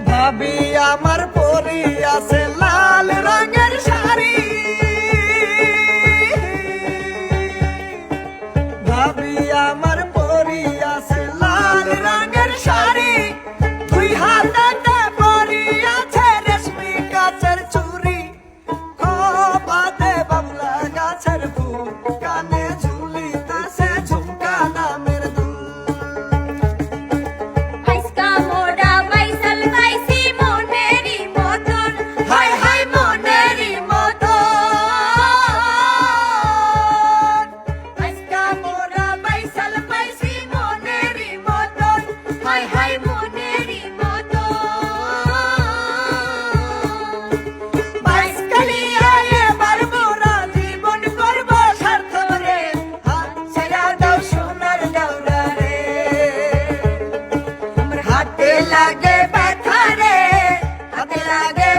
ভাবি আমার পরি আছে লাল রঙের শাড়ি, ভাবি আমার পরি আছে লাল রঙের শাড়ি, দুই হাতে পরি আছে রেশমি কাচের চুড়ি, খোপাতে বাবলা গাছের ফুল, কানে ঝুলিতেছে ঝুমকা নামের দুল। আইসকা মোরা বাইসাল পাইছি মনেরই মতন, হায় হায় মনেরই মতন, আইসকা মোরা বাইসাল পাইছি মনেরই মতন, হায় হায় মনেরই মতন। বাইসকালিয়া এবার মোরা জীবন করব সার্থক রে, হাত ছেড়া দাও সোনার দাওরা রে, আমার হাতে লাগে ব্যথা রে, হাতে লাগে